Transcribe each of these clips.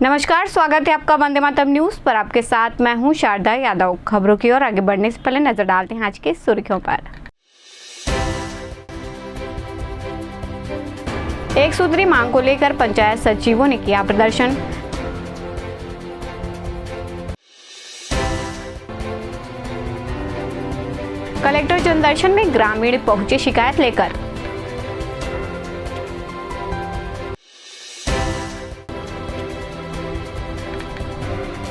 नमस्कार, स्वागत है आपका वंदे मातरम न्यूज पर। आपके साथ मैं हूं शारदा यादव। खबरों की ओर आगे बढ़ने से पहले नजर डालते हैं आज के सुर्खियों पर। एक सूत्री मांग को लेकर पंचायत सचिवों ने किया प्रदर्शन। कलेक्टर जनदर्शन में ग्रामीण पहुंचे शिकायत लेकर।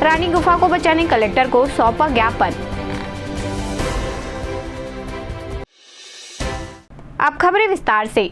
रानी गुफा को बचाने कलेक्टर को सौंपा ज्ञापन। अब खबरें विस्तार से।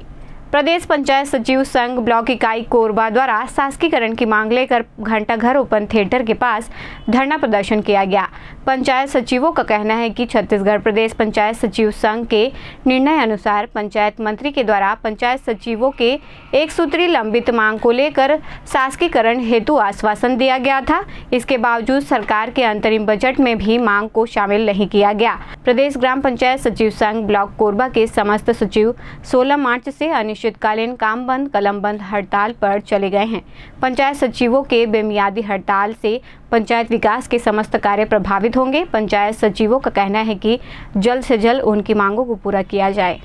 प्रदेश पंचायत सचिव संघ ब्लॉक इकाई कोरबा द्वारा शासकीकरण की मांग लेकर घंटाघर ओपन थिएटर के पास धरना प्रदर्शन किया गया। पंचायत सचिवों का कहना है कि छत्तीसगढ़ प्रदेश पंचायत सचिव संघ के निर्णय अनुसार पंचायत मंत्री के द्वारा पंचायत सचिवों के एक सूत्री लंबित मांग को लेकर शासकीकरण हेतु आश्वासन दिया गया था। इसके बावजूद सरकार के अंतरिम बजट में भी मांग को शामिल नहीं किया गया। प्रदेश ग्राम पंचायत सचिव संघ ब्लॉक कोरबा के समस्त सचिव 16 मार्च से अनिश्चितकालीन काम बंद कलम बंद हड़ताल पर चले गए हैं। पंचायत सचिवों के बेमियादी हड़ताल से पंचायत विकास के समस्त कार्य प्रभावित होंगे। पंचायत सचिवों का कहना है कि जल्द से जल्द उनकी मांगों को पूरा किया जाए।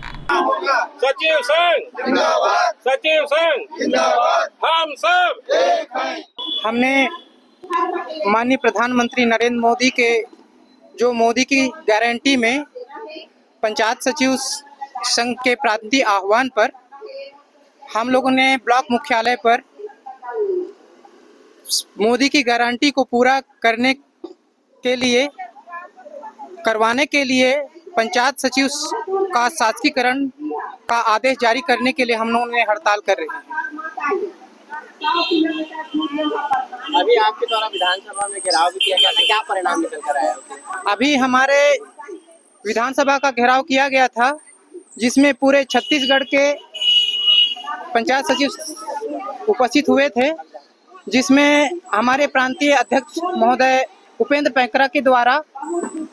सचिव संघ जिंदाबाद, सचिव संघ जिंदाबाद, हम सब एक हैं। हमने माननीय प्रधानमंत्री नरेंद्र मोदी के जो मोदी की गारंटी में पंचायत सचिव संघ के प्रांतीय आह्वान पर हम लोगों ने ब्लॉक मुख्यालय पर मोदी की गारंटी को पूरा करवाने के लिए पंचायत सचिव का शासकीकरण का आदेश जारी करने के लिए हम लोगों ने हड़ताल कर रहे हैं। अभी आपके द्वारा विधानसभा में घेराव भी किया गया था, क्या परिणाम निकल कर आया? अभी हमारे विधानसभा का घेराव किया गया था, जिसमें पूरे छत्तीसगढ़ के पंचायत सचिव उपस्थित हुए थे, जिसमें हमारे प्रांतीय अध्यक्ष महोदय उपेंद्र पैकरा के द्वारा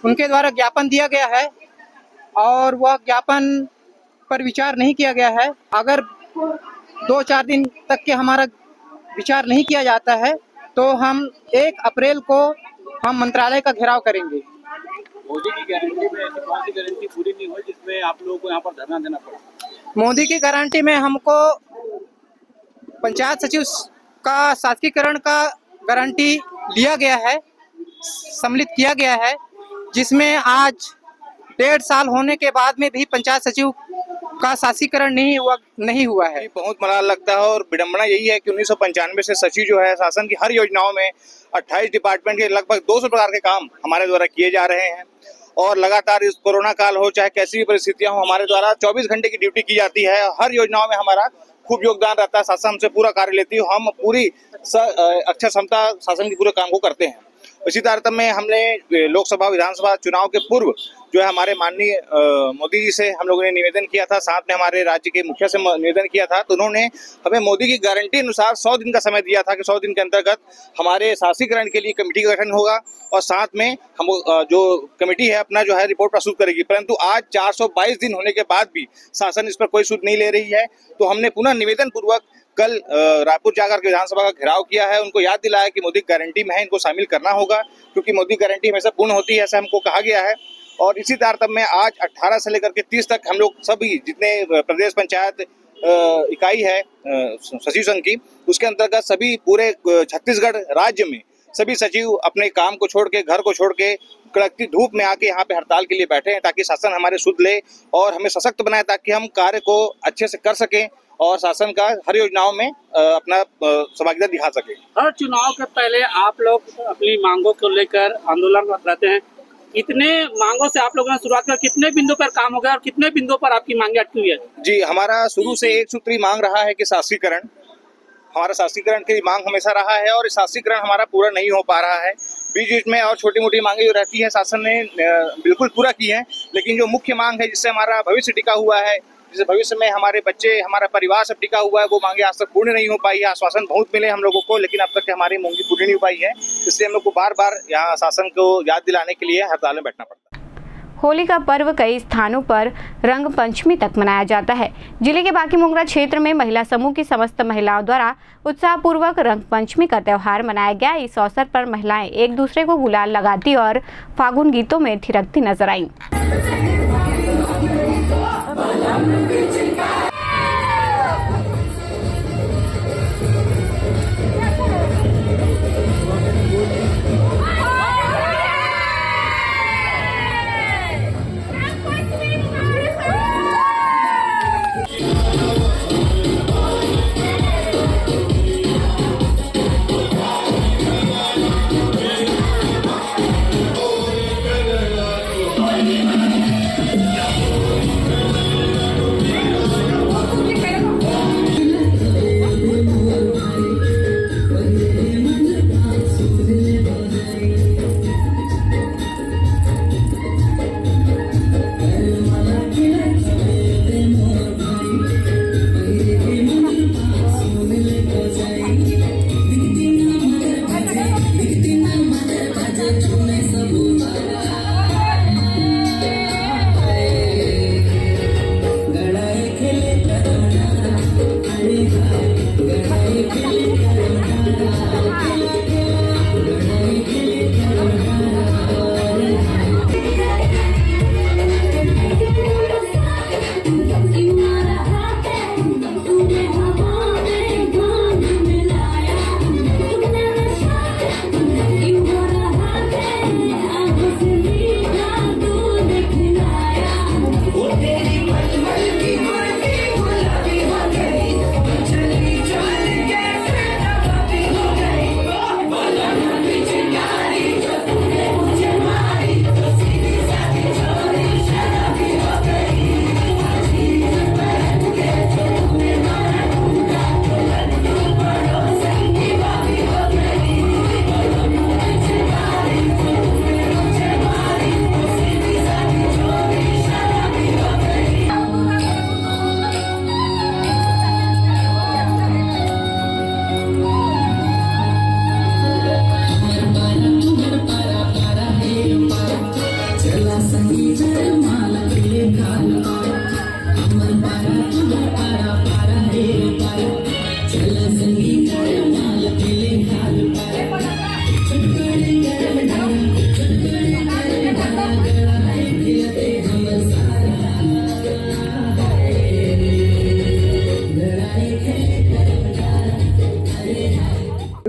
उनके द्वारा ज्ञापन दिया गया है और वह ज्ञापन पर विचार नहीं किया गया है। अगर 2-4 दिन तक के हमारा विचार नहीं किया जाता है तो हम 1 अप्रैल को हम मंत्रालय का घेराव करेंगे। मोदी की गारंटी में ऐसी कौन सी गारंटी पूरी नहीं हुई जिसमें आप लोगों को यहाँ पर धरना देना पड़ा? मोदी की गारंटी में हमको पंचायत सचिव का शासकीकरण का गारंटी लिया गया है, सम्मिलित किया गया है, जिसमें आज 1.5 साल होने के बाद में भी पंचायत सचिव का शासकीकरण नहीं हुआ है। बहुत मलाल लगता है और विडंबना यही है कि 1995 से सचिव जो है शासन की हर योजनाओं में 28 डिपार्टमेंट के लगभग 200 प्रकार के काम हमारे द्वारा किए जा रहे हैं और लगातार इस कोरोना काल हो चाहे कैसी भी परिस्थितियां हो, हमारे द्वारा 24 घंटे की ड्यूटी की जाती है। हर योजनाओं में हमारा खूब योगदान रहता है, शासन हमसे पूरा कार्य लेती है, हम पूरी अक्षर क्षमता शासन की पूरे काम को करते हैं। इसी तारतम्य में हमने लोकसभा विधानसभा चुनाव के पूर्व जो है हमारे माननीय मोदी जी से हम लोगों ने निवेदन किया था, साथ में हमारे राज्य के मुखिया से निवेदन किया था, तो उन्होंने हमें मोदी की गारंटी अनुसार 100 दिन का समय दिया था कि 100 दिन के अंतर्गत हमारे शासकीकरण के लिए कमेटी का गठन होगा और साथ में हम जो कमेटी है अपना जो है रिपोर्ट प्रस्तुत करेगी। परंतु आज 422 दिन होने के बाद भी शासन इस पर कोई सुध नहीं ले रही है, तो हमने पुनः निवेदन पूर्वक कल रायपुर जाकर के विधानसभा का घेराव किया है, उनको याद दिलाया कि मोदी गारंटी में है, इनको शामिल करना होगा क्योंकि मोदी गारंटी हमेशा पूर्ण होती है, ऐसा हमको कहा गया है। और इसी तारतम्य में आज 18 से लेकर के 30 तक हम लोग सभी जितने प्रदेश पंचायत इकाई है सचिव संघ की, उसके अंतर्गत सभी पूरे छत्तीसगढ़ राज्य में सभी सचिव अपने काम को छोड़ के, घर को छोड़ के कड़कती धूप में आके यहाँ पे हड़ताल के लिए बैठे हैं ताकि शासन हमारे सुध ले और हमें सशक्त बनाए ताकि हम कार्य को अच्छे से कर सकें और शासन का हर योजनाओं में अपना सहभागिता दिखा सके। हर चुनाव के पहले आप लोग अपनी मांगों को लेकर आंदोलन रहते हैं। कितने मांगों से आप लोगों ने शुरुआत कर कितने बिंदु पर काम हो गया और कितने बिंदु पर आपकी मांगे अटकी हुई है? जी, हमारा शुरू से एक सूत्री मांग रहा है कि शासकीकरण, हमारा शासकीकरण की मांग हमेशा रहा है और शासकीकरण हमारा पूरा नहीं हो पा रहा है। बीच बीच में और छोटी मोटी मांगे जो रहती है शासन ने बिल्कुल पूरा की है, लेकिन जो मुख्य मांग है जिससे हमारा भविष्य टिका हुआ है, जिससे भविष्य में हमारे बच्चे, हमारा परिवार सब टिका हुआ है, वो मांगे आज तक पूर्ण नहीं हो पाई है। आश्वासन बहुत मिले हम लोगों को, लेकिन अब तक हमारी मांगे पूरी नहीं हो पाई है। इसलिए हम लोग को बार बार यहाँ शासन को याद दिलाने के लिए हड़ताल में बैठना पड़ता है। होली का पर्व कई स्थानों पर रंग पंचमी तक मनाया जाता है। जिले के बाकी मोंगरा क्षेत्र में महिला समूह की समस्त महिलाओं द्वारा उत्साहपूर्वक रंग पंचमी का त्यौहार मनाया गया। इस अवसर पर महिलाएं एक दूसरे को गुलाल लगाती और फागुन गीतों में थिरकती नजर आईं।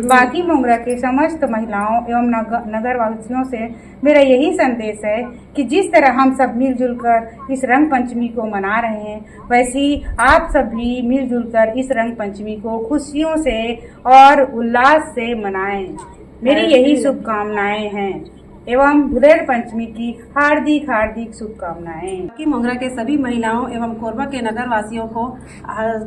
बाकी मोंगरा के समस्त महिलाओं एवं नगर वासियों से मेरा यही संदेश है कि जिस तरह हम सब मिलजुल कर इस रंग पंचमी को मना रहे हैं, वैसे ही आप सब भी मिलजुल कर इस रंग पंचमी को खुशियों से और उल्लास से मनाएं। मेरी यही शुभकामनाएं हैं एवं भुदेड़ पंचमी की हार्दिक हार्दिक शुभकामनाएं। बाकी मोंगरा के सभी महिलाओं एवं कोरबा के नगर वासियों को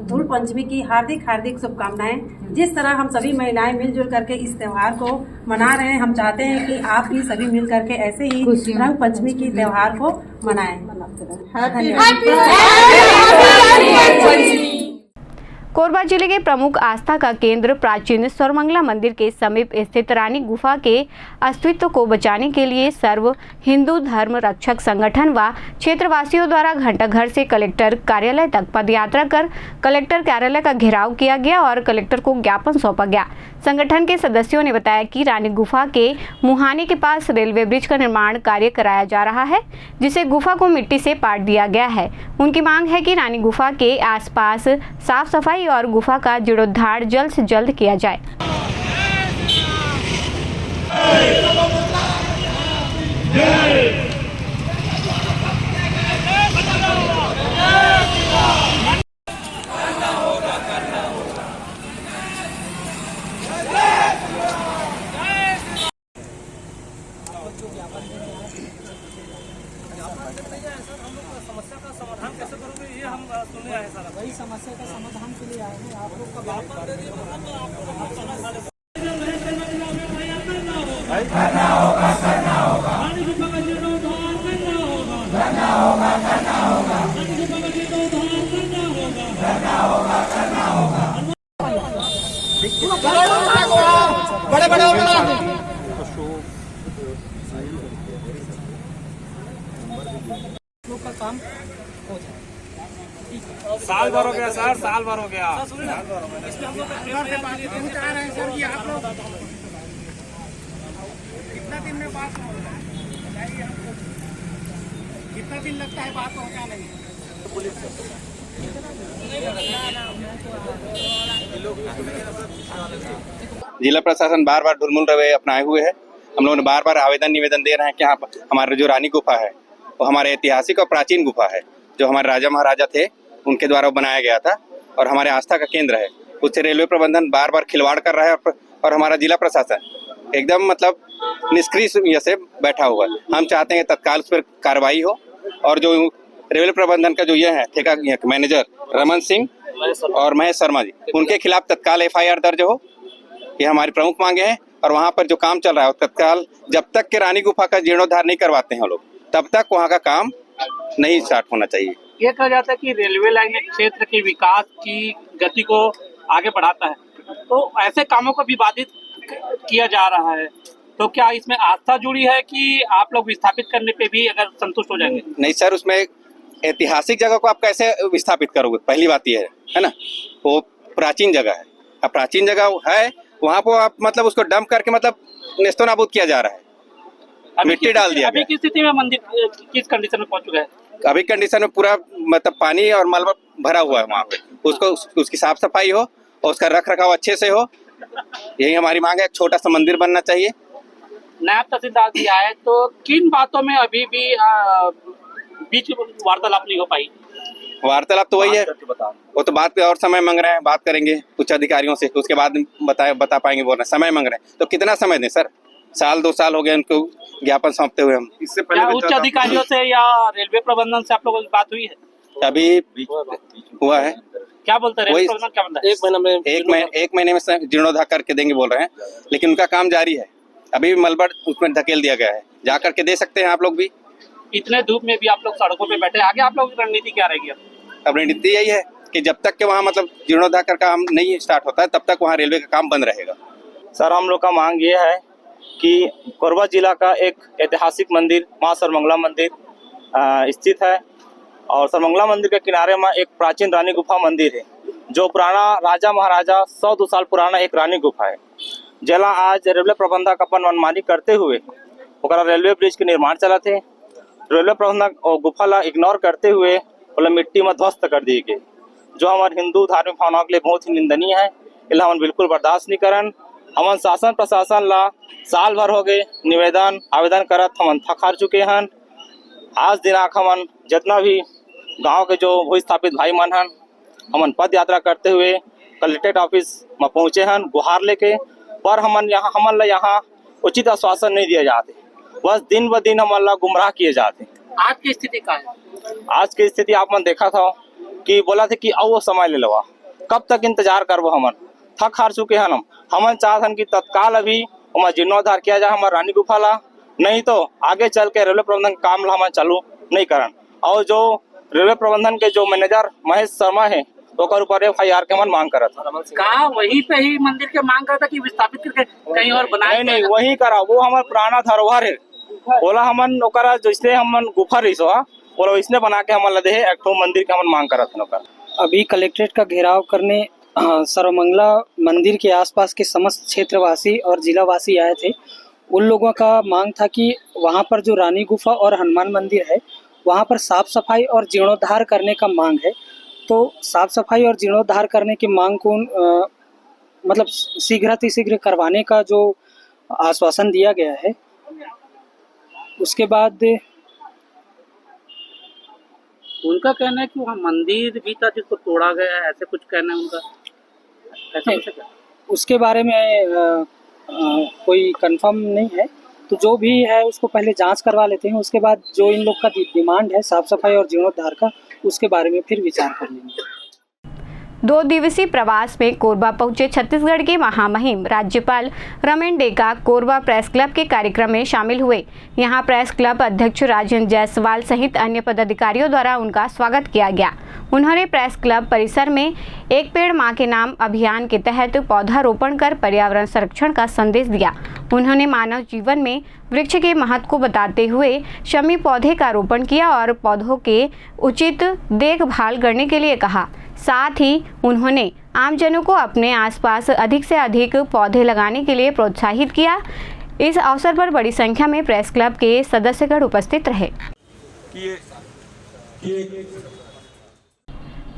धूल पंचमी की हार्दिक हार्दिक शुभकामनाएं। जिस तरह हम सभी महिलाएं मिलजुल करके इस त्योहार को मना रहे हैं, हम चाहते हैं कि आप भी सभी मिल करके ऐसे ही रंग पंचमी की त्योहार को मनाएं। कोरबा जिले के प्रमुख आस्था का केंद्र प्राचीन सर्वमंगला मंदिर के समीप स्थित रानी गुफा के अस्तित्व को बचाने के लिए सर्व हिंदू धर्म रक्षक संगठन व क्षेत्रवासियों द्वारा घंटाघर से कलेक्टर कार्यालय तक पदयात्रा कर कलेक्टर कार्यालय का घेराव किया गया और कलेक्टर को ज्ञापन सौंपा गया। संगठन के सदस्यों ने बताया कि रानी गुफा के मुहाने के पास रेलवे ब्रिज का निर्माण कार्य कराया जा रहा है, जिसे गुफा को मिट्टी से पाट दिया गया है। उनकी मांग है कि रानी गुफा के आसपास साफ सफाई और गुफा का जीर्णोद्धार जल्द से जल्द किया जाए। समस्या का समाधान कैसे करोगे, ये हम सुनने आए सर। वही समस्या का समाधान के लिए आए हैं। आप लोग का करना होगा करना होगा करना होगा करना होगा करना होगा करना होगा। बड़े बड़े आपका काम हो जाए। साल भर हो गया सर, साल भर हो गया। इसमें हम लोग चाह रहे हैं सर कि आप लोग कितना दिन में बात बताइए हमको, कितना दिन लगता है बात पहुँचाने में? जिला प्रशासन बार बार ढुलमुल रवैया अपनाए हुए है। हम लोगों ने बार बार आवेदन निवेदन दे रहे हैं कि यहाँ पर हमारे जो रानी गुफा है वो हमारे ऐतिहासिक और प्राचीन गुफा है, जो हमारे राजा महाराजा थे उनके द्वारा बनाया गया था और हमारे आस्था का केंद्र है। उससे रेलवे प्रबंधन बार बार खिलवाड़ कर रहा है और हमारा जिला प्रशासन एकदम मतलब निष्क्रिय से बैठा हुआ है। हम चाहते हैं तत्काल उस पर कार्रवाई हो और जो रेलवे प्रबंधन का जो ये है ठेका मैनेजर रमन सिंह और महेश शर्मा जी, उनके खिलाफ तत्काल FIR दर्ज हो। ये हमारी प्रमुख मांगे हैं। और वहाँ पर जो काम चल रहा है तत्काल, जब तक के रानी गुफा का जीर्णोद्धार नहीं करवाते हैं लोग, तब तक वहाँ का काम नहीं स्टार्ट होना चाहिए। ये कहा जाता है कि रेलवे लाइन क्षेत्र के विकास की गति को आगे बढ़ाता है, तो ऐसे कामों को भी बाधित किया जा रहा है, तो क्या इसमें आस्था जुड़ी है कि आप लोग विस्थापित करने पे भी अगर संतुष्ट हो जाएंगे? नहीं सर, उसमें ऐतिहासिक जगह को आप कैसे विस्थापित करोगे? पहली बात ये है ना, वो प्राचीन जगह है। अब प्राचीन जगह है वहाँ पर आप मतलब उसको डंप करके मतलब नेस्तो नाबूद किया जा रहा है, मिट्टी डाल दिया अभी किस स्थिति में मंदिर किस कंडीशन में पहुंच चुका है? अभी कंडीशन में पूरा मतलब पानी और मलबा भरा हुआ है वहाँ पे। उसको उसकी साफ सफाई हो और उसका रख रखाव अच्छे से हो, यही हमारी मांग है। एक छोटा सा मंदिर बनना चाहिए। नायब तहसीलदार जी आए तो किन बातों में अभी भी बीच वार्तालाप नहीं हो पाई? वार्तालाप तो वही है, वो तो बात पे और समय मांग रहे हैं, बात करेंगे उच्च अधिकारियों से, उसके बाद बता पाएंगे। बोल रहे हैं समय मांग रहे हैं, तो कितना समय दें सर? साल 2 साल हो गए उनको ज्ञापन सौंपते हुए। हम इससे पहले उच्च अधिकारियों से या रेलवे प्रबंधन से आप लोगों की बात हुई है? अभी हुआ है। क्या बोलते हैं रेलवे प्रबंधन? क्या बोलता है? एक महीने में जीर्णोद्धार करके देंगे बोल रहे हैं, लेकिन उनका काम जारी है। अभी भी मलबा उसमें धकेल दिया गया है, जा करके दे सकते हैं आप लोग भी। इतने धूप में भी आप लोग सड़कों पे बैठे, आगे आप लोगों की रणनीति क्या रहेगी? अब रणनीति यही है कि जब तक के वहाँ मतलब जीर्णोद्धार का काम नहीं स्टार्ट होता है तब तक वहाँ रेलवे का काम बंद रहेगा। सर हम लोग का मांग ये है कि कोरबा जिला का एक ऐतिहासिक मंदिर माँ सर्वमंगला मंदिर स्थित है और सर्वमंगला मंदिर के किनारे में एक प्राचीन रानी गुफा मंदिर है, जो पुराना राजा महाराजा 100-2 साल पुराना एक रानी गुफा है। जला आज रेलवे प्रबंधक अपन मनमानी करते हुए ओकरा रेलवे ब्रिज के निर्माण चला थे। रेलवे प्रबंधक और गुफा ला इग्नोर करते हुए बोले मिट्टी में ध्वस्त कर दी गई, जो हमारे हिंदू धार्मिक भावनाओं के लिए बहुत ही निंदनीय है। इला हम बिल्कुल बर्दाश्त नहीं करन। हमन शासन प्रशासन ला साल भर हो गए निवेदन आवेदन करत, हमन थक हार चुके हैं। आज दिनांक हमन जितना भी गांव के जो भूस्थापित भाई मन हन, हमन पद यात्रा करते हुए कलेक्ट्रेट ऑफिस में पहुंचे हैं गुहार लेके, पर हमन ला यहाँ उचित आश्वासन नहीं दिया जाते, बस दिन ब दिन हमन ला गुमराह किए जाते। आज की स्थिति क्या है? आज की स्थिति आप मन देखा था कि बोला थे कि आओ वो समय ले लवा, कब तक इंतजार करबो? हमन थक हार चुके हैं। हमन चाहते हैं कि तत्काल अभी वहाँ जीर्णोद्धार किया जाए हमारा रानी गुफा ला, नहीं तो आगे चल के रेलवे प्रबंधन काम ला हम चालू नहीं करन। और जो रेलवे प्रबंधन के जो मैनेजर महेश शर्मा है तो ऊपर FIR के मन मांग करा था। कहा वहीं पे ही मंदिर के मांग करता कि विस्थापित करके कहीं और बनाए? नहीं, वही करा, वो हमारा पुराना धरोहर है। बोला हमन ओकरा जैसे हमन गुफा रही सो बोला इसने बना के हमन लदे है एक ठो मंदिर के हमन मांग करा था। अभी कलेक्ट्रेट का घेराव करने सर्वमंगला मंदिर के आसपास के समस्त क्षेत्रवासी और जिलावासी आए थे। उन लोगों का मांग था कि वहां पर जो रानी गुफा और हनुमान मंदिर है वहां पर साफ सफाई और जीर्णोद्धार करने का मांग है। तो साफ सफाई और जीर्णोद्धार करने की मांग को मतलब शीघ्र करवाने का जो आश्वासन दिया गया है, उसके बाद उनका कहना है कि वहाँ मंदिर भी था जिसको तोड़ा गया है, ऐसे कुछ कहना है उनका। ऐसा उसके बारे में कोई कंफर्म नहीं है, तो जो भी है उसको पहले जांच करवा लेते हैं, उसके बाद जो इन लोग का डिमांड है साफ सफाई और जीर्णोद्धार का, उसके बारे में फिर विचार कर लेंगे। 2 दिवसीय प्रवास में कोरबा पहुंचे छत्तीसगढ़ के महामहिम राज्यपाल रमेन डेका कोरबा प्रेस क्लब के कार्यक्रम में शामिल हुए। यहां प्रेस क्लब अध्यक्ष राजेंद्र जायसवाल सहित अन्य पदाधिकारियों द्वारा उनका स्वागत किया गया। उन्होंने प्रेस क्लब परिसर में एक पेड़ मां के नाम अभियान के तहत पौधारोपण कर पर्यावरण संरक्षण का संदेश दिया। उन्होंने मानव जीवन में वृक्ष के महत्व को बताते हुए शमी पौधे का रोपण किया और पौधों के उचित देखभाल करने के लिए कहा। साथ ही उन्होंने आमजनों को अपने आसपास अधिक से अधिक पौधे लगाने के लिए प्रोत्साहित किया। इस अवसर पर बड़ी संख्या में प्रेस क्लब के सदस्यगण उपस्थित रहे।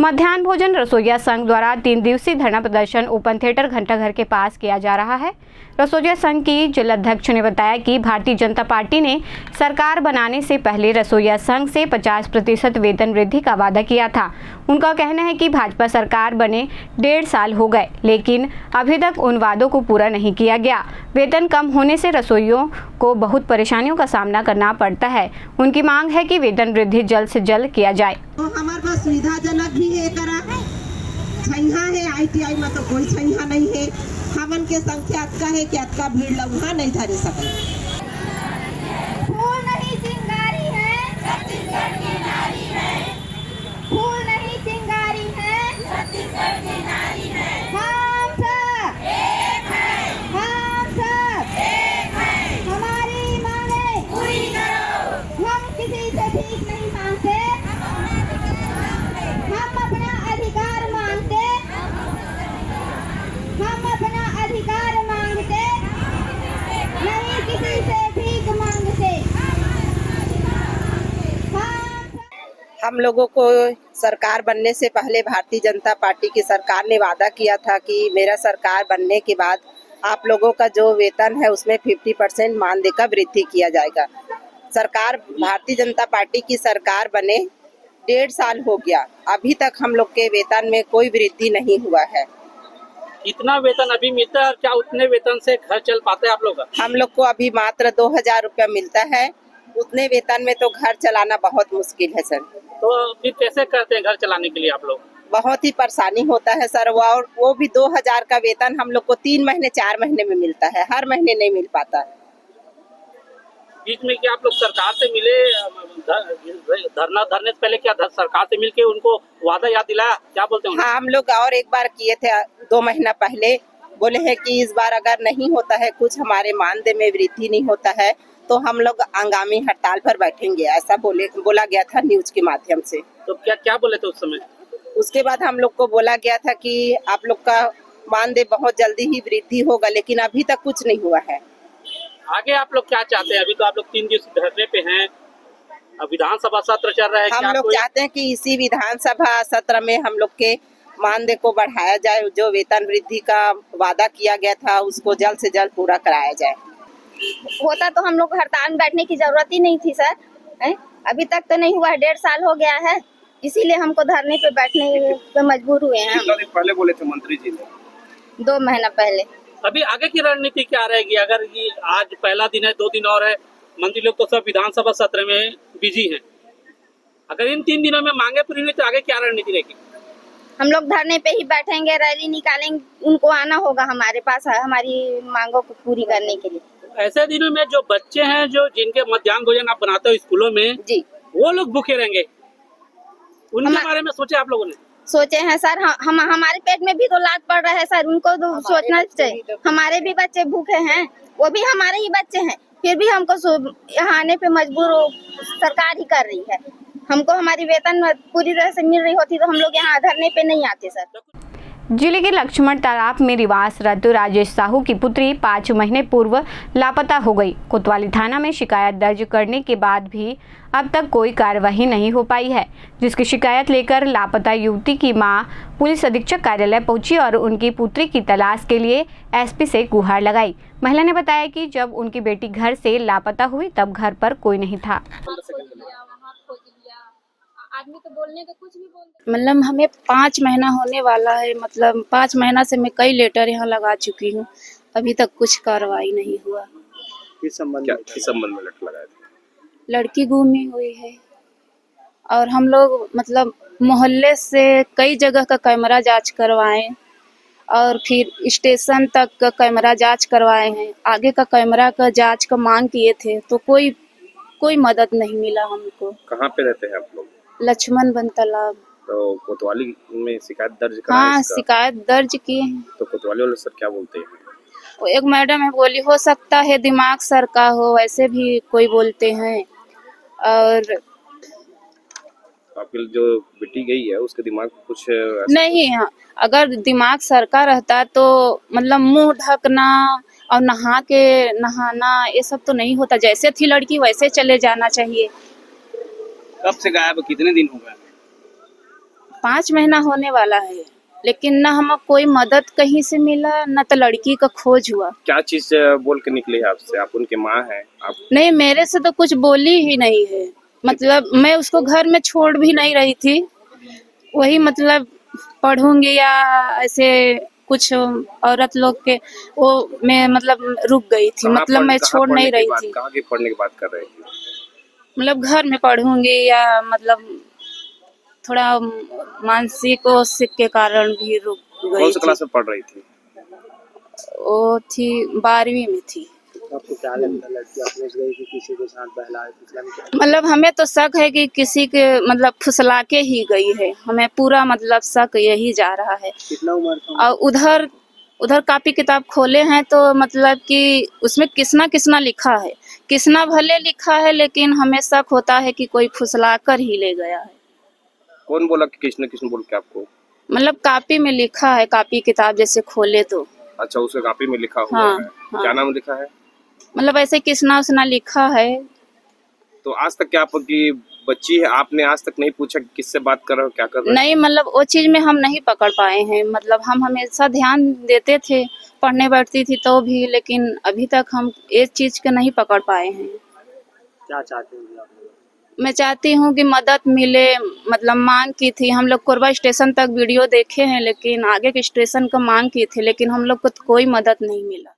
मध्याह्न भोजन रसोइया संघ द्वारा 3 दिवसीय धरना प्रदर्शन ओपन थिएटर घंटाघर के पास किया जा रहा है। रसोइया संघ की जिलाध्यक्ष ने बताया कि भारतीय जनता पार्टी ने सरकार बनाने से पहले रसोइया संघ से 50% वेतन वृद्धि का वादा किया था। उनका कहना है कि भाजपा सरकार बने 1.5 साल हो गए, लेकिन अभी तक उन वादों को पूरा नहीं किया गया। वेतन कम होने से रसोइयों को बहुत परेशानियों का सामना करना पड़ता है। उनकी मांग है कि वेतन वृद्धि जल्द से जल्द किया जाए। तो हमारे पास सुविधाजनक भी है, करा छैया है, ITI में तो कोई छैया नहीं है। हमन के संख्या अतका है कि अतका भीड़ लगा नहीं धरे सके। फूल नहीं चिंगारी है, छत्तीसगढ़ की नारी है। फूल नहीं चिंगारी है, छत्तीसगढ़ की नारी है। हम सब एक है, हम सब एक है। हमारी मांगे पूरी करो। हम किसी से भीख नहीं मांगते, हम अपना अधिकार मांगते, हम अपना अधिकार मांगते, नहीं किसी से भीख मांगते। हम लोगों को सरकार बनने से पहले भारतीय जनता पार्टी की सरकार ने वादा किया था कि मेरा सरकार बनने के बाद आप लोगों का जो वेतन है उसमें 50% मानदेय का वृद्धि किया जाएगा। सरकार भारतीय जनता पार्टी की सरकार बने 1.5 साल हो गया, अभी तक हम लोग के वेतन में कोई वृद्धि नहीं हुआ है। कितना वेतन अभी मिलता है और क्या उतने वेतन से घर चल पाते हैं आप लोग? हम लोग को अभी मात्र 2000 रुपया मिलता है। उतने वेतन में तो घर चलाना बहुत मुश्किल है सर। तो फिर कैसे करते हैं घर चलाने के लिए आप लोग? बहुत ही परेशानी होता है सर। वो भी 2000 का वेतन हम लोग को 3 महीने 4 महीने में मिलता है, हर महीने नहीं मिल पाता। बीच में क्या आप लोग सरकार से मिले, धरना धरने से पहले क्या सरकार से मिलके उनको वादा याद दिलाया? क्या बोलते हैं? हाँ, हम लोग और एक बार किए थे 2 महीना पहले। बोले हैं कि इस बार अगर नहीं होता है, कुछ हमारे मानदेय में वृद्धि नहीं होता है तो हम लोग आगामी हड़ताल पर बैठेंगे, ऐसा बोला गया था न्यूज के माध्यम से। तो क्या बोले थे उस समय? उसके बाद हम लोग को बोला गया था कि आप लोग का मानदेय बहुत जल्दी ही वृद्धि होगा, लेकिन अभी तक कुछ नहीं हुआ है। आगे आप लोग क्या चाहते हैं? अभी तो आप लोग 3 दिवसीय धरने पे हैं, अब विधानसभा सत्र चल रहा है। हम लोग चाहते हैं कि इसी विधानसभा सत्र में हम लोग के मानदेय को बढ़ाया जाए, जो वेतन वृद्धि का वादा किया गया था उसको जल्द से जल्द पूरा कराया जाए। होता तो हम लोग हड़ताल में बैठने की जरूरत ही नहीं थी सर। अभी तक तो नहीं हुआ, 1.5 साल हो गया है, इसीलिए हमको धरने पे बैठने पे मजबूर हुए हैं। कितना दिन पहले बोले थे मंत्री जी ने? 2 महीना पहले। अभी आगे की रणनीति क्या रहेगी? अगर ये आज पहला दिन है, 2 दिन और है, मंत्री लोग तो सब विधानसभा सत्र में बिजी हैं। अगर इन 3 दिनों में मांगे पूरी हुई तो आगे क्या रणनीति रहेगी? हम लोग धरने पे ही बैठेंगे, रैली निकालेंगे, उनको आना होगा हमारे पास हमारी मांगों को पूरी करने के लिए। ऐसे दिनों में जो बच्चे हैं, जो जिनके मध्याह्न भोजन आप बनाते हो स्कूलों में जी, वो लोग भूखे रहेंगे, उनके बारे में सोचे आप लोगों ने? सोचे हैं सर। हम हमारे पेट में भी तो लात पड़ रहा है सर, उनको तो सोचना चाहिए। हमारे भी बच्चे भूखे हैं, वो भी हमारे ही बच्चे हैं, फिर भी हमको यहाँ आने पे मजबूर सरकार ही कर रही है। हमको हमारी वेतन पूरी तरह से मिल रही होती तो हम लोग यहाँ धरने पे नहीं आते सर। जिले के लक्ष्मण तालाब में निवासरत राजेश साहू की पुत्री 5 महीने पूर्व लापता हो गई। कोतवाली थाना में शिकायत दर्ज करने के बाद भी अब तक कोई कार्रवाई नहीं हो पाई है, जिसकी शिकायत लेकर लापता युवती की मां पुलिस अधीक्षक कार्यालय पहुंची और उनकी पुत्री की तलाश के लिए एसपी से गुहार लगाई। महिला ने बताया कि जब उनकी बेटी घर से लापता हुई तब घर पर कोई नहीं था। आदमी तो बोलने का कुछ भी बोलते। मतलब हमें 5 महीना होने वाला है, मतलब 5 महीना से मैं कई लेटर यहाँ लगा चुकी हूँ, अभी तक कुछ कार्रवाई नहीं हुआ। किस संबंध में लेटर लगाए थे? लड़की गुमी हुई है और हम लोग मतलब मोहल्ले से कई जगह का कैमरा जांच करवाएं और फिर स्टेशन तक का कैमरा जांच करवाए हैं। आगे का कैमरा का जांच का मांग किए थे तो कोई मदद नहीं मिला हमको। कहाँ पे रहते हैं आप लोग? लक्ष्मण बन तालाब। तो कोतवाली में शिकायत दर्ज कराई? हाँ, शिकायत दर्ज की है। तो कोतवाली वाले सर क्या बोलते हैं? वो एक मैडम है, बोली हो सकता है दिमाग सर का हो, ऐसे भी कोई बोलते हैं। और आपकी जो बेटी गई है उसके दिमाग में कुछ नहीं, अगर दिमाग सर का रहता तो मतलब मुंह ढकना और नहाना ये सब तो नहीं होता। जैसे थी लड़की वैसे चले जाना चाहिए। कब से गायब? कितने दिन हो गए? 5 महीना होने वाला है, लेकिन न हमें कोई मदद कहीं से मिला न तो लड़की का खोज हुआ। क्या चीज बोल के निकले आपसे? आप उनके माँ हैं? आप नहीं, मेरे से तो कुछ बोली ही नहीं है। मतलब मैं उसको घर में छोड़ भी नहीं रही थी। वही मतलब पढ़ूंगी या ऐसे कुछ औरत लोग के वो मैं मतलब रुक गई थी। मतलब मैं छोड़ नहीं रही थी। कहाँ की पढ़ने की बात कर रहे थे? मतलब घर में पढ़ूंगी या मतलब थोड़ा मानसिक के कारण भी रुक गई। कौन सी क्लास में पढ़ रही थी? वो थी 12वीं में थी। आपको क्या लगता है लड़की अपने गई कि किसी के साथ बहलाए? मतलब हमें तो शक है कि किसी के मतलब फुसला के ही गई है। हमें पूरा मतलब शक यही जा रहा है। कितना उम्र था? और उधर कापी किताब खोले हैं तो मतलब कि उसमें किसना लिखा है। किसना भले लिखा है, लेकिन हमें शक होता है कि कोई फुसला कर ही ले गया है। कौन बोला कि किसने बोल के आपको? मतलब कापी में लिखा है, कापी किताब जैसे खोले तो। अच्छा, उसके कापी में लिखा हुआ हाँ, है। हाँ। क्या नाम लिखा है? मतलब ऐसे किसना लिखा है। तो आज तक क्या आपकी बच्ची है, आपने आज तक नहीं पूछा कि किससे बात कर रहे हो, क्या कर रहे हो? नहीं, मतलब वो चीज में हम नहीं पकड़ पाए हैं। मतलब हम हमेशा ध्यान देते थे, पढ़ने बैठती थी तो भी, लेकिन अभी तक हम इस चीज के नहीं पकड़ पाए हैं। क्या चाहते हैं आप? मैं चाहती हूँ कि मदद मिले। मतलब मांग की थी हम लोग, कोरबा स्टेशन तक वीडियो देखे हैं, लेकिन आगे के स्टेशन का मांग की थी, लेकिन हम लोग को कोई मदद नहीं मिला।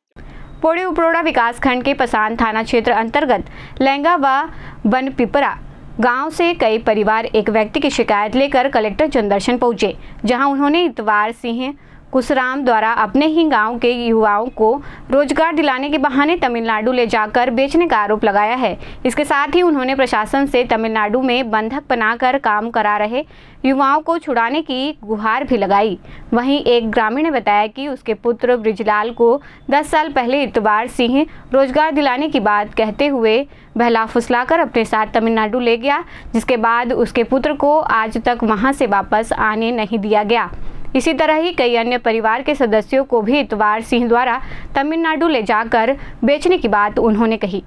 पौड़ी उपरोड़ा विकासखंड के पसान थाना क्षेत्र अंतर्गत लहंगा व बनपिपरा गांव से कई परिवार एक व्यक्ति की शिकायत लेकर कलेक्टर जनदर्शन पहुंचे, जहां उन्होंने इतवार सिंह कुसराम द्वारा अपने ही गांव के युवाओं को रोजगार दिलाने के बहाने तमिलनाडु ले जाकर बेचने का आरोप लगाया है। इसके साथ ही उन्होंने प्रशासन से तमिलनाडु में बंधक बनाकर काम करा रहे युवाओं को छुड़ाने की गुहार भी लगाई। वहीं एक ग्रामीण ने बताया कि उसके पुत्र ब्रिजलाल को 10 साल पहले इतवार सिंह रोजगार दिलाने की बात कहते हुए बहला फुसलाकर अपने साथ तमिलनाडु ले गया, जिसके बाद उसके पुत्र को आज तक वहां से वापस आने नहीं दिया गया। इसी तरह ही कई अन्य परिवार के सदस्यों को भी इतवार सिंह द्वारा तमिलनाडु ले जाकर बेचने की बात उन्होंने कही।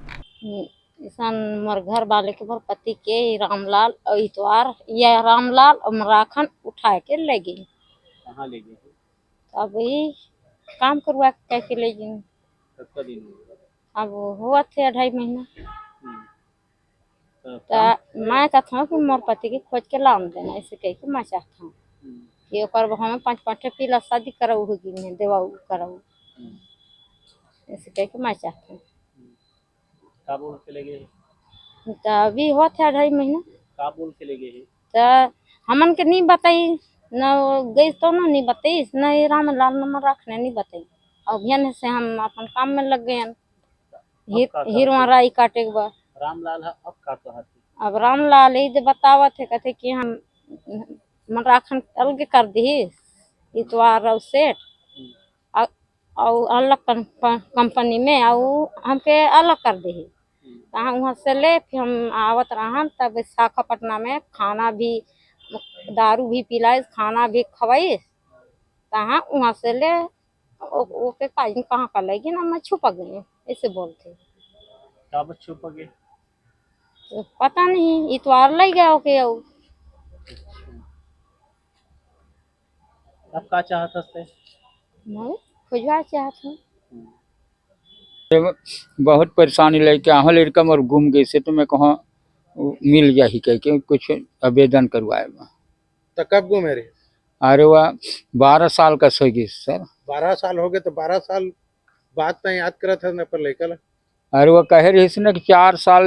मोर घर वाले के मोर पति के रामलाल और इतवार या रामलाल और मराखन उठा के ले गए। कहाँ ले गए? अब वही काम करवा के ले गए। कितना दिन अब हुआ थे 2.5 महीना। तो मैं कहता हूँ कि मोर पति के खोज के लान देना, ऐसे कह के मैं चाहता हूँ कि हमें 5-5 पीला शादी कराऊ होगी देवाऊ कराऊ, ऐसे कह के मैं चाहता हूँ। का बोल के ले गए? तो अभी हुआ था 2.5 महीना। का बोल के ले गए? तो हमन के नहीं बताई न गई तो ना नहीं बताई न रामलाल नंबर रखने नहीं बताई। अभियान से हम अपन काम में लग गए। हीरो राई काटे के बाद रामलाल अब का कहते? अब रामलाल ये बतावत है, कहते कि हम मराखन अलग कर दी इतवार और सेठ और अलग कंपनी में और हमके अलग कर दी। कहाँ वहाँ से ले फिर हम आवत रहा, तब विशाखापट्टनम में खाना भी दारू भी पिलाई, खाना भी खवाई। कहाँ वहाँ से ले ओके काज कहाँ कर लेगी ना, मैं छुप गई ऐसे बोलते। कब छुप गए? तो पता नहीं, इतवार ले गया ओके। अब का चाहता थे? मैं खुजवा चाहता हूँ। बहुत परेशानी लेके आहो लड़का मोर गुम गई से, तो मैं कहाँ मिल गया ही कह के कुछ आवेदन करवाए। तो कब गुम है रे? अरे वह 12 साल का सो गई सर। 12 साल हो गए तो 12 साल बाद तो याद करा था न पर लेकर। अरे वो कह रही ना कि 4 साल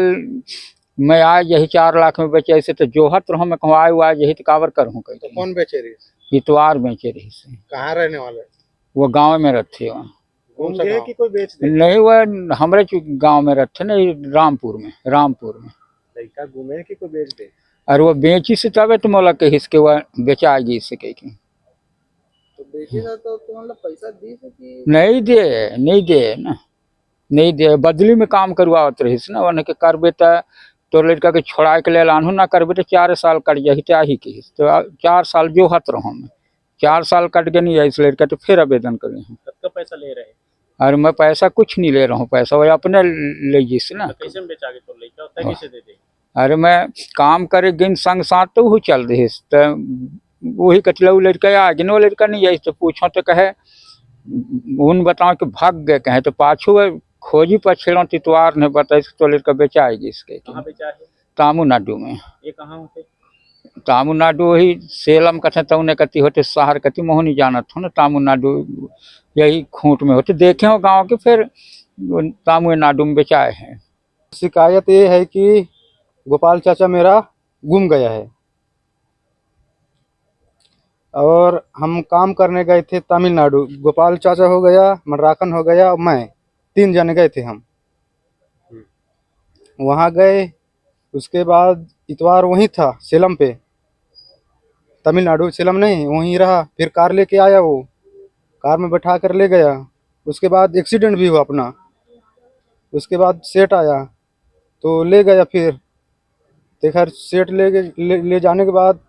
मैं आज यही 4 लाख में बेचे ऐसे तो जोहत रहो मैं कहूँ आए हुआ यही तो कावर कर हूँ तो कौन बेचे रही? इतवार बेचे रही से। कहाँ रहने वाले? वो गांव में रहते वहाँ। घूम गए कि कोई बेच दे? नहीं वह हमारे गांव में रहते नहीं रामपुर में लड़का घूमे कि कोई बेच दे? और वो बेची से तबे तो मोला के हिस्से वह बेचाएगी इससे कह के। तो बेचेगा तो मतलब पैसा दी से कि नहीं दे ना, नहीं दे बदली में काम करवावत रहीस ना वन के करबे तो लड़का के छोड़ा के ले लानू ना करबे तो 4 साल कट जाही चाही की तो 4 साल जो हत रहो मैं 4 साल कट के नहीं आई इस लड़का तो फिर आवेदन करे हैं। कितना पैसा ले रहे? और मैं पैसा कुछ नहीं ले रहा हूँ, पैसा वो अपने ले जिस ना। तो कैसे में बेचा के तो लड़का होता है कैसे दे दे? अरे मैं काम करे गिन संग साथ तो वो चल रही तो वही कटला वो लड़का आगे वो लड़का नहीं आई तो पूछो तो कहे उन बताओ कि भाग गए कहे तो पाछू खोजी पछेड़ो तितवार ने बताई तो लड़का बेचाएगी इसके। कहाँ बेचा है? तमिलनाडु में। ये कहाँ होते? तमिलनाडु वही सेलम कथे तो उन्हें कति होते शहर कति मोहनी जानत हो ना तमिलनाडु यही खूंट में होते देखे हो गाँव के फिर तमिलनाडु में बेचाए हैं। शिकायत ये है कि गोपाल चाचा मेरा गुम गया है और हम काम करने गए थे तमिलनाडु। गोपाल चाचा हो गया, मनराखन हो गया और मैं 3 जने गए थे हम वहाँ गए। उसके बाद इतवार वहीं था सेलम पे, तमिलनाडु सेलम नहीं वहीं रहा। फिर कार लेके आया, वो कार में बैठा कर ले गया। उसके बाद एक्सीडेंट भी हुआ अपना। उसके बाद सेठ आया तो ले गया। फिर देखकर सेठ ले जाने के बाद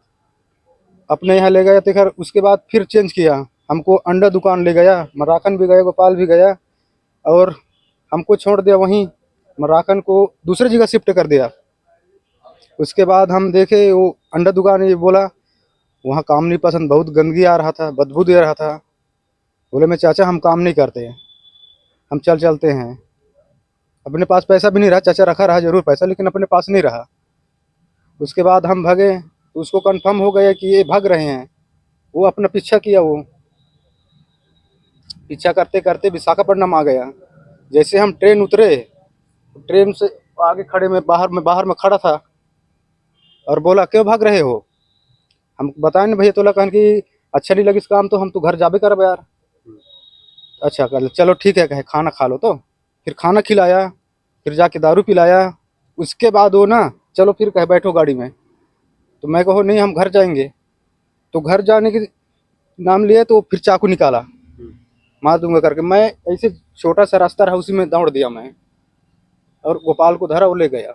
अपने यहाँ ले गया। देखकर उसके बाद फिर चेंज किया, हमको अंडा दुकान ले गया। मराखन भी गया, गोपाल भी गया और हमको छोड़ दिया वहीं। मराखन को दूसरी जगह शिफ्ट कर दिया। उसके बाद हम देखे वो अंडा दुकान, ये बोला वहाँ काम नहीं पसंद, बहुत गंदगी आ रहा था, बदबू दे रहा था। बोले मैं चाचा हम काम नहीं करते, हम चलते हैं। अपने पास पैसा भी नहीं रहा, चाचा रखा रहा जरूर पैसा लेकिन अपने पास नहीं रहा। उसके बाद हम भागे तो उसको कंफर्म हो गया कि ये भाग रहे हैं। वो अपना पीछा किया, वो पीछा करते करते विशाखापट्टनम आ गया। जैसे हम ट्रेन उतरे, ट्रेन से आगे खड़े में बाहर में खड़ा था और बोला क्यों भाग रहे हो? हम बताएं ना भैया। तो कहन कि अच्छा नहीं लगी इस काम तो हम तो घर जाबे करब यार। अच्छा कर चलो ठीक है, कहे खाना खा लो। तो फिर खाना खिलाया, फिर जाके दारू पिलाया। उसके बाद वो ना चलो फिर कहे बैठो गाड़ी में। तो मैं कहो नहीं हम घर जाएंगे। तो घर जाने के नाम लिए तो फिर चाकू निकाला, मार दूंगा करके। मैं ऐसे छोटा सा रास्ता रहा उसी में दौड़ दिया मैं और गोपाल को धरा, वो ले गया।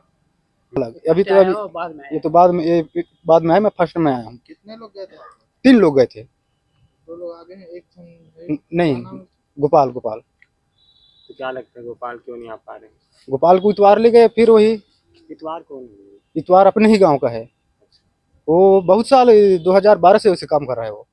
अभी तो ये तो बाद में आया, मैं फर्स्ट में आया हूँ। कितने लोग गए थे? 3 लोग गए थे। 2 लोग आगे हैं, एक नहीं गोपाल। तो क्या लगता है गोपाल क्यों नहीं आ पा रहे? गोपाल को इतवार ले गए। फिर वही इतवार कौन? इतवार अपने ही गांव का है। वो बहुत साल 2012 से उसे काम कर रहा है। वो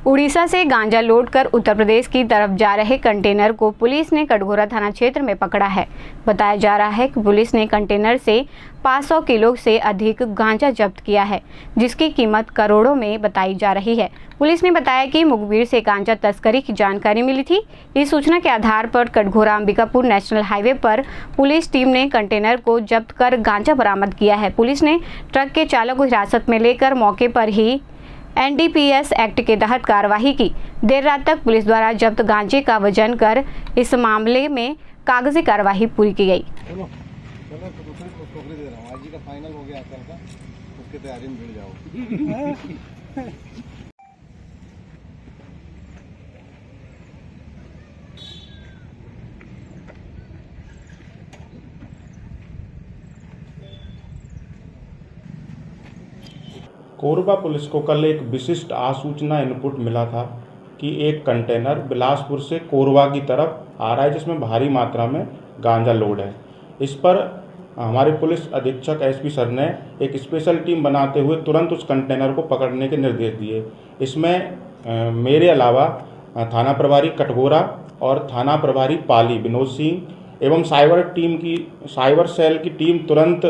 उड़ीसा से गांजा लोड कर उत्तर प्रदेश की तरफ जा रहे कंटेनर को पुलिस ने कटघोरा थाना क्षेत्र में पकड़ा है। बताया जा रहा है कि पुलिस ने कंटेनर से 500 किलो से अधिक गांजा जब्त किया है, जिसकी कीमत करोड़ों में बताई जा रही है। पुलिस ने बताया कि मुखबिर से गांजा तस्करी की जानकारी मिली थी। इस सूचना के आधार पर कटघोरा अंबिकापुर नेशनल हाईवे पर पुलिस टीम ने कंटेनर को जब्त कर गांजा बरामद किया है। पुलिस ने ट्रक के चालक को हिरासत में लेकर मौके पर ही NDPS एक्ट के तहत कार्रवाई की। देर रात तक पुलिस द्वारा जब्त गांजे का वजन कर इस मामले में कागजी कार्रवाई पूरी की गई। कोरबा पुलिस को कल एक विशिष्ट आसूचना इनपुट मिला था कि एक कंटेनर बिलासपुर से कोरबा की तरफ आ रहा है जिसमें भारी मात्रा में गांजा लोड है। इस पर हमारे पुलिस अधीक्षक SP सर ने एक स्पेशल टीम बनाते हुए तुरंत उस कंटेनर को पकड़ने के निर्देश दिए। इसमें मेरे अलावा थाना प्रभारी कटघोरा और थाना प्रभारी पाली विनोद सिंह एवं साइबर सेल की टीम तुरंत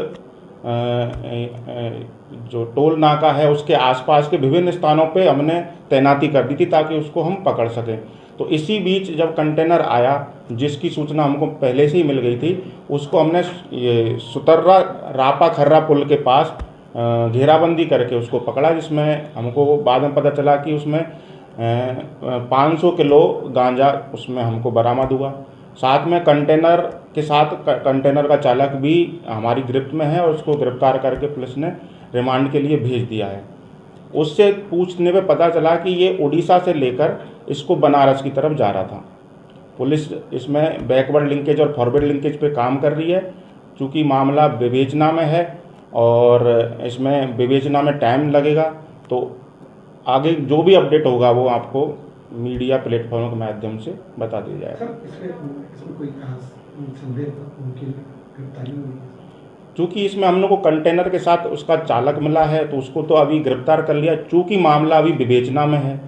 जो टोल नाका है उसके आसपास के विभिन्न स्थानों पे हमने तैनाती कर दी थी ताकि उसको हम पकड़ सकें। तो इसी बीच जब कंटेनर आया, जिसकी सूचना हमको पहले से ही मिल गई थी, उसको हमने ये सुतर्रा रापा खर्रा पुल के पास घेराबंदी करके उसको पकड़ा, जिसमें हमको बाद में पता चला कि उसमें 500 किलो गांजा उसमें हमको बरामद हुआ। साथ में कंटेनर के साथ कंटेनर का चालक भी हमारी गिरफ्त में है और उसको गिरफ्तार करके पुलिस ने रिमांड के लिए भेज दिया है। उससे पूछने पे पता चला कि ये उड़ीसा से लेकर इसको बनारस की तरफ जा रहा था। पुलिस इसमें बैकवर्ड लिंकेज और फॉरवर्ड लिंकेज पे काम कर रही है। चूँकि मामला विवेचना में है और इसमें विवेचना में टाइम लगेगा, तो आगे जो भी अपडेट होगा वो आपको मीडिया प्लेटफॉर्म के माध्यम से बता दिया जाएगा। चूँकि इसमें हम लोग को कंटेनर के साथ उसका चालक मिला है तो उसको तो अभी गिरफ्तार कर लिया। चूँकि मामला अभी विवेचना में है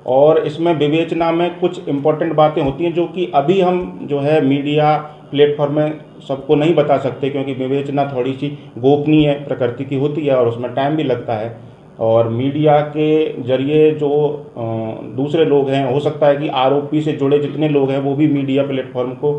और इसमें विवेचना में कुछ इम्पोर्टेंट बातें होती हैं जो कि अभी हम जो है मीडिया प्लेटफॉर्म में सबको नहीं बता सकते, क्योंकि विवेचना थोड़ी सी गोपनीय प्रकृति की होती है और उसमें टाइम भी लगता है। और मीडिया के जरिए जो दूसरे लोग हैं, हो सकता है कि आरोपी से जुड़े जितने लोग हैं वो भी मीडिया प्लेटफॉर्म को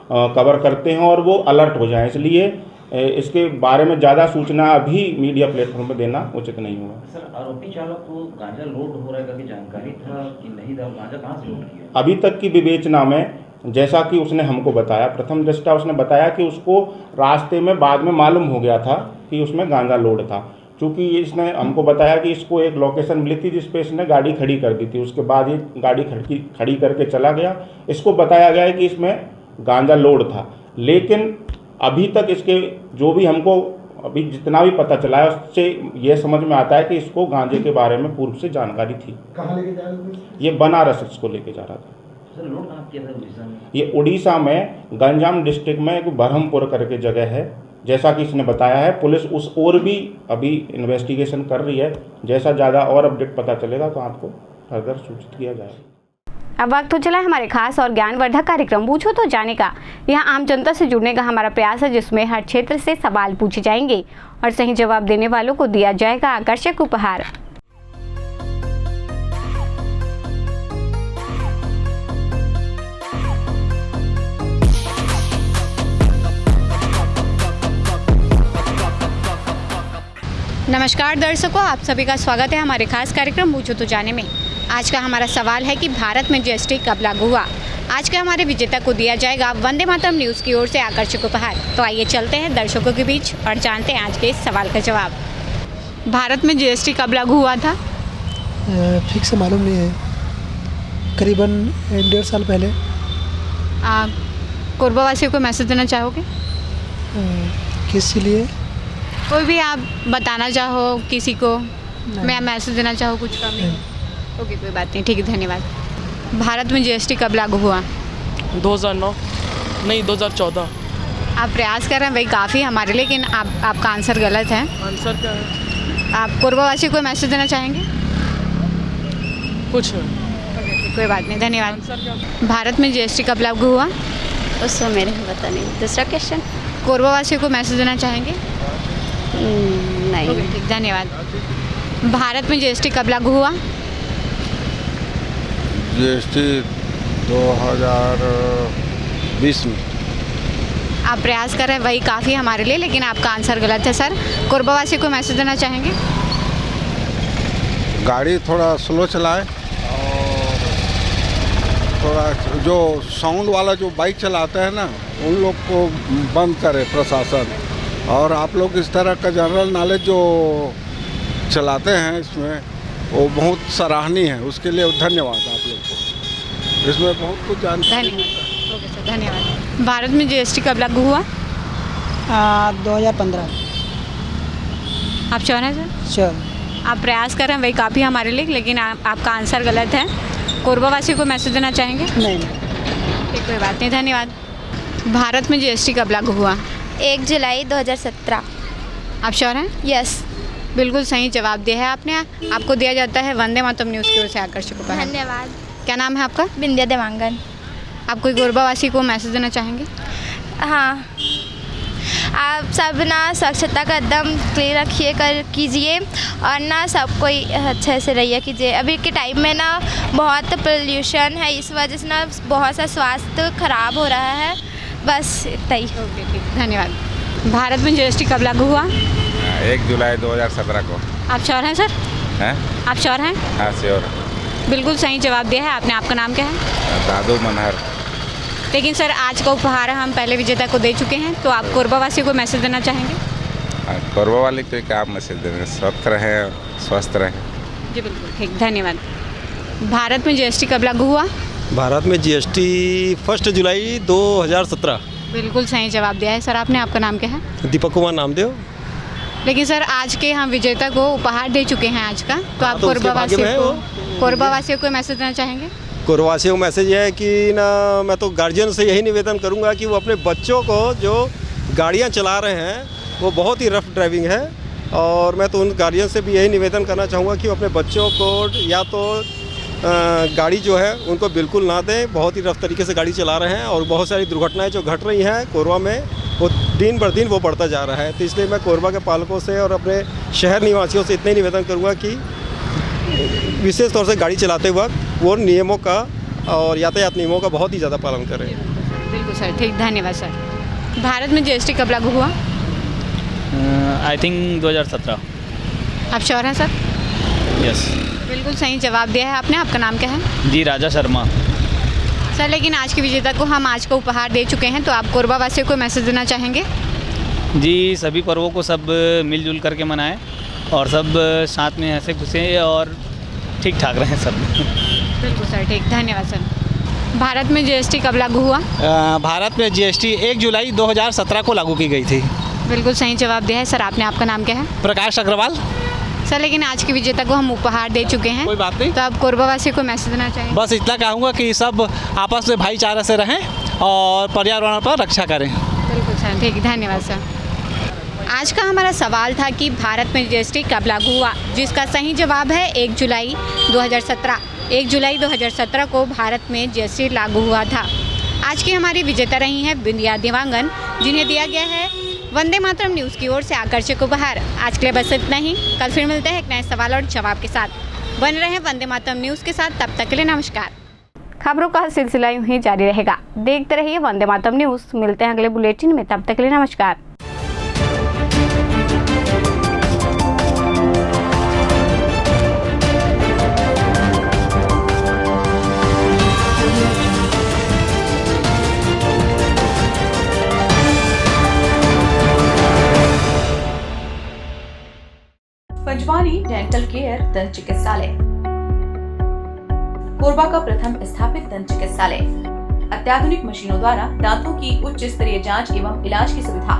कवर करते हैं और वो अलर्ट हो जाएं, इसलिए इसके बारे में ज़्यादा सूचना अभी मीडिया प्लेटफॉर्म पर देना उचित नहीं होगा। सर, आरोपी चालक को गांजा लोड हो रहा है की जानकारी था कि नहीं था? गांजा कहाँ से लोड किया? अभी तक की विवेचना में जैसा कि उसने हमको बताया, प्रथम दृष्टया उसने बताया कि उसको रास्ते में बाद में मालूम हो गया था कि उसमें गांजा लोड था। चूँकि इसने हमको बताया कि इसको एक लोकेशन मिली थी जिस पे इसने गाड़ी खड़ी कर दी थी, उसके बाद ये गाड़ी खड़ी करके चला गया। इसको बताया गया है कि इसमें गांजा लोड था, लेकिन अभी तक इसके जो भी हमको अभी जितना भी पता चला है उससे ये समझ में आता है कि इसको गांजे के बारे में पूर्व से जानकारी थी। कहाँ लेके जा रहे थे? ये बनारस इसको लेके जा रहा था। सर, लोड कहाँ किया था उड़ीसा में? ये उड़ीसा में गंजाम डिस्ट्रिक्ट में एक बरहमपुर करके जगह है, जैसा कि इसने बताया है। पुलिस उस ओर भी अभी इन्वेस्टिगेशन कर रही है। जैसा ज़्यादा और अपडेट पता चलेगा तो आपको फर्दर सूचित किया जाएगा। अब वक्त हो चला है हमारे खास और ज्ञानवर्धक कार्यक्रम पूछो तो जाने का। यहाँ आम जनता से जुड़ने का हमारा प्रयास है, जिसमें हर क्षेत्र से सवाल पूछे जाएंगे और सही जवाब देने वालों को दिया जाएगा आकर्षक उपहार। नमस्कार दर्शकों, आप सभी का स्वागत है हमारे खास कार्यक्रम पूछो तो जाने में। आज का हमारा सवाल है कि भारत में जीएसटी कब लागू हुआ। आज के हमारे विजेता को दिया जाएगा वंदे मातरम न्यूज़ की ओर से आकर्षक उपहार। तो आइए चलते हैं दर्शकों के बीच और जानते हैं आज के इस सवाल का जवाब। भारत में जीएसटी कब लागू हुआ था? फिक्स मालूम नहीं है, करीबन 1.5 साल पहले। कोरबावासियों को मैसेज देना चाहोगे? किस लिए? कोई भी आप बताना चाहो किसी को, मैं मैसेज देना चाहो कुछ का नहीं? ओके, कोई बात नहीं, ठीक है, धन्यवाद। भारत में जीएसटी कब लागू हुआ? 2009 नहीं 2014। आप प्रयास कर रहे हैं, वही काफ़ी हमारे लिए, लेकिन आपका आंसर गलत है। आंसर क्या है? आप कोरबावासी को मैसेज देना चाहेंगे? कुछ कोई बात नहीं, धन्यवाद। भारत में जीएसटी कब लागू हुआ? उसको मेरे को पता नहीं। दूसरा क्वेश्चन, कोरबावासियों को मैसेज देना चाहेंगे? नहीं। ठीक, धन्यवाद। भारत में जीएसटी कब लागू हुआ? जीएसटी 2020 में। आप प्रयास कर रहे हैं, वही काफ़ी हमारे लिए, लेकिन आपका आंसर गलत है सर। कोरबावासी को मैसेज देना चाहेंगे? गाड़ी थोड़ा स्लो चलाए और थोड़ा जो साउंड वाला जो बाइक चलाते हैं ना, उन लोग को बंद करे प्रशासन। और आप लोग इस तरह का जनरल नॉलेज जो चलाते हैं इसमें, वो बहुत सराहनीय है, उसके लिए धन्यवाद आप लोग को। इसमें बहुत कुछ जानकारी। ओके सर, धन्यवाद। भारत में जीएसटी कब लागू हुआ? 2015। आप श्योर हैं सर? श्योर। आप प्रयास कर रहे हैं, वही काफ़ी हमारे लिए, लेकिन आपका आंसर गलत है। कोरबावासी को मैसेज देना चाहेंगे? नहीं। ठीक, कोई बात नहीं, धन्यवाद। भारत में जीएसटी कब लागू हुआ? 1 जुलाई 2017। आप श्योर हैं? यस, बिल्कुल सही जवाब दिया है आपने। आपको दिया जाता है वंदे मातरम न्यूज़ की ओर से आकर्षक उपहार। धन्यवाद। क्या नाम है आपका? बिंदिया देवांगन। आप कोई कोरबावासी को मैसेज देना चाहेंगे? हाँ। आप सब ना स्वच्छता का एकदम क्लियर रखिए कीजिए और ना सब कोई अच्छे से रहिए कीजिए। अभी के टाइम में ना बहुत पोल्यूशन है, इस वजह से ना बहुत सा स्वास्थ्य खराब हो रहा है। बस इतना ही। धन्यवाद। भारत में जीएसटी कब लागू हुआ? 1 जुलाई 2017 को। आप श्योर हैं सर? हैं? आप श्योर हैं? हाँ श्योर। बिल्कुल सही जवाब दिया है आपने। आपका नाम क्या है? दादू मनहर। लेकिन सर आज का उपहार हम पहले विजेता को दे चुके हैं, तो आप कोरबा वासियों को मैसेज देना चाहेंगे? कोरबा वाले को क्या मैसेज देंगे? स्वस्थ रहें, स्वस्थ रहें। जी बिल्कुल ठीक, धन्यवाद। भारत में जीएसटी कब लागू हुआ? भारत में जीएसटी 1 जुलाई 2017। बिल्कुल सही जवाब दिया है सर आपने। आपका नाम क्या है? दीपक कुमार नामदेव। लेकिन सर आज के हम विजेता को उपहार दे चुके हैं आज का, तो आप तो कोरबा वासियों को मैसेज देना चाहेंगे? कोरबासियों को मैसेज है कि ना, मैं तो गार्जियन से यही निवेदन करूंगा कि वो अपने बच्चों को जो गाड़ियां चला रहे हैं वो बहुत ही रफ ड्राइविंग है, और मैं तो उन गार्जियन से भी यही निवेदन करना चाहूँगा कि वो अपने बच्चों को या तो गाड़ी जो है उनको बिल्कुल ना दें, बहुत ही रफ तरीके से गाड़ी चला रहे हैं, और बहुत सारी दुर्घटनाएं जो घट रही हैं कोरबा में वो दिन बर दिन वो बढ़ता जा रहा है। तो इसलिए मैं कोरबा के पालकों से और अपने शहर निवासियों से इतने निवेदन करूँगा कि विशेष तौर से गाड़ी चलाते वक्त वो नियमों का और यातायात नियमों का बहुत ही ज़्यादा पालन करें। बिल्कुल सर ठीक, धन्यवाद सर। भारत में जीएसटी कब लागू हुआ? I think 2017। आप श्योर हैं सर? यस। बिल्कुल सही जवाब दिया है आपने। आपका नाम क्या है? जी राजा शर्मा। सर लेकिन आज के विजेता को हम आज का उपहार दे चुके हैं, तो आप कोरबा वासियों को मैसेज देना चाहेंगे? जी सभी पर्वों को सब मिलजुल करके मनाएं और सब साथ में हंसे खुशे और ठीक ठाक रहें सब। बिल्कुल सर ठीक, धन्यवाद सर। भारत में जीएसटी कब लागू हुआ? भारत में जीएसटी 1 जुलाई 2017 को लागू की गई थी। बिल्कुल सही जवाब दिया है सर आपने। आपका नाम क्या है? प्रकाश अग्रवाल। सर लेकिन आज के विजेता को हम उपहार दे चुके हैं, कोई बात नहीं, तो आप कोरबा वासियों को मैसेज देना चाहेंगे? बस इतना कहूँगा कि सब आपस में भाईचारा से रहें और पर्यावरण पर रक्षा करें। बिल्कुल सर ठीक, धन्यवाद सर। आज का हमारा सवाल था कि भारत में जीएसटी कब लागू हुआ, जिसका सही जवाब है 1 जुलाई 2017। 1 जुलाई 2017 को भारत में जीएसटी लागू हुआ था। आज की हमारी विजेता रही हैं बिंदिया देवांगन, जिन्हें दिया गया है वंदे मातरम न्यूज़ की ओर से आकर्षक उपहार। आज के लिए बस इतना ही। कल फिर मिलते हैं एक नए सवाल और जवाब के साथ। बने रहें वंदे मातरम न्यूज़ के साथ। तब तक के लिए नमस्कार। खबरों का सिलसिला यूं ही जारी रहेगा। देखते रहिए वंदे मातरम न्यूज़। मिलते हैं अगले बुलेटिन में, तब तक के लिए नमस्कार। पंचवानी डेंटल केयर दंत चिकित्सालय, कोरबा का प्रथम स्थापित दंत चिकित्सालय। अत्याधुनिक मशीनों द्वारा दांतों की उच्च स्तरीय जांच एवं इलाज की सुविधा।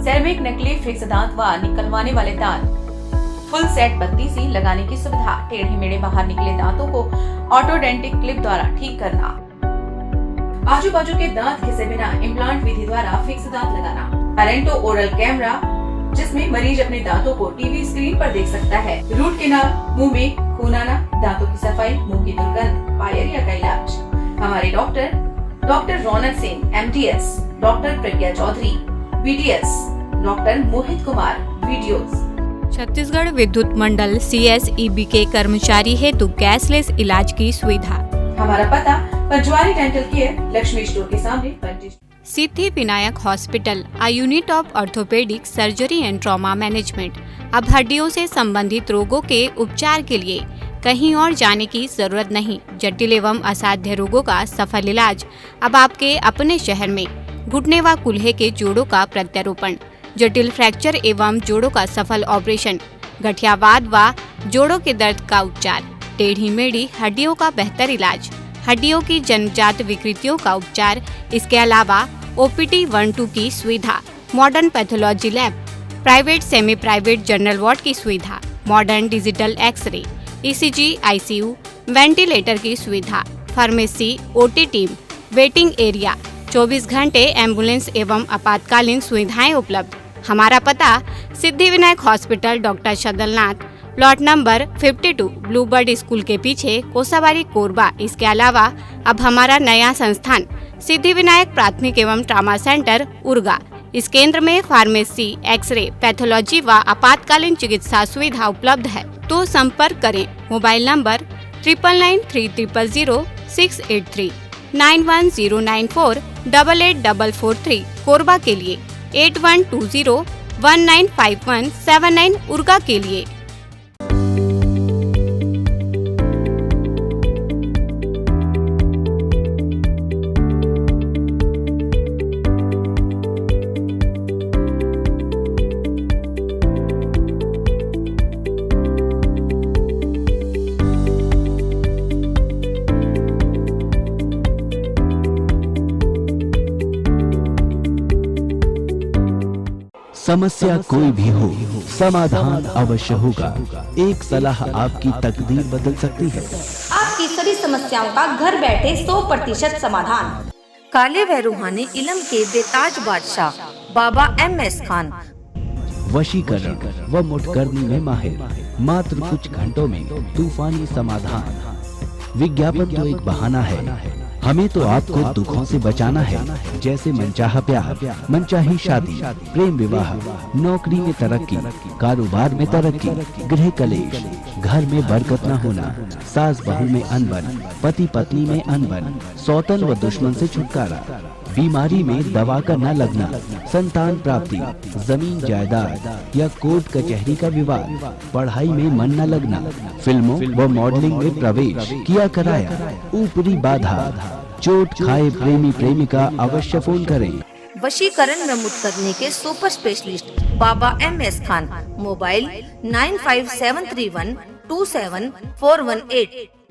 सेरेमिक नकली फिक्स दांत व निकलवाने वाले दांत, फुल सेट बत्ती सी लगाने की सुविधा। टेढ़े मेढ़े बाहर निकले दांतों को ऑटोडेंटिक क्लिप द्वारा ठीक करना। आजू बाजू के दांत घिसे बिना इम्प्लांट विधि द्वारा फिक्स दांत लगाना। पेरेंटो ओरल कैमरा, जिसमें मरीज अपने दांतों को टीवी स्क्रीन पर देख सकता है। रूट केनाल, मुंह में खून आना, दांतों की सफाई, मुंह की दुर्गंध, पायरिया का इलाज। हमारे डॉक्टर रौनक सिंह MTS, डॉक्टर प्रज्ञा Chaudhary BDS, doctor Mohit Kumar videos. Chhattisgarh विद्युत मंडल CSEB के कर्मचारी हेतु कैशलेस इलाज की सुविधा। हमारा पता Panchwani dental care, Laxmi store के सामने। Siddhi Vinayak hospital, a unit of orthopaedic surgery and trauma management. अब हड्डियों से संबंधित रोगों के उपचार के लिए कहीं और जाने की जरूरत नहीं। जटिल एवं असाध्य रोगों का सफल इलाज अब आपके अपने शहर में। घुटने व कूल्हे के जोड़ों का प्रत्यारोपण, जटिल फ्रैक्चर एवं जोड़ों का सफल ऑपरेशन, गठियावाद व जोड़ों के दर्द का उपचार, टेढ़ी मेढ़ी हड्डियों का बेहतर इलाज, हड्डियों की जन्मजात विकृतियों का उपचार। इसके अलावा OPT 1-2 की सुविधा, modern pathology lab, private semi private general ward की सुविधा, modern digital x-ray, ECG, ICU, ventilator की सुविधा, pharmacy, OT team, waiting area, 24 घंटे एम्बुलेंस एवं आपातकालीन सुविधाएं उपलब्ध। हमारा पता Siddhi Vinayak hospital, doctor Shadalnath, plot number 52, Bluebird school के पीछे, कोसाबारी, कोरबा। इसके अलावा अब हमारा नया संस्थान सिद्धि विनायक प्राथमिक एवं ट्रामा सेंटर, उर्गा, इस केंद्र में फार्मेसी, एक्सरे, पैथोलॉजी व आपातकालीन चिकित्सा सुविधा उपलब्ध है। तो संपर्क करें। मोबाइल नंबर 9993000683, 9109488443 कोरबा के लिए, 8120195179 उर्गा के लिए। समस्या कोई भी हो, समाधान अवश्य होगा। एक सलाह आपकी तकदीर बदल सकती है। आपकी सभी समस्याओं का घर बैठे 100% समाधान। काले व रूहानी इल्म के बेताज बादशाह बाबा MS खान। वशीकरण व मुठकरनी में माहिर, मात्र कुछ घंटों में तूफानी समाधान। विज्ञापन तो एक बहाना है, हमें तो आपको दुखों से बचाना है, जैसे मनचाहा प्यार, मनचाही शादी, प्रेम विवाह, नौकरी में तरक्की, कारोबार में तरक्की, गृह कलेश, घर में बरकत न होना, सास बहू में अनबन, पति पत्नी में अनबन, सौतन व दुश्मन से छुटकारा, बीमारी में दवा का न लगना, संतान प्राप्ति, जमीन जायदाद या कोर्ट कचहरी का विवाद, पढ़ाई में मन न लगना, फिल्मों व मॉडलिंग में प्रवेश किया कराया, ऊपरी बाधा, चोट खाए प्रेमी प्रेमिका अवश्य फोन करें। वशीकरण में मुठकरनी के सुपर स्पेशलिस्ट बाबा MS खान। मोबाइल 9573127418।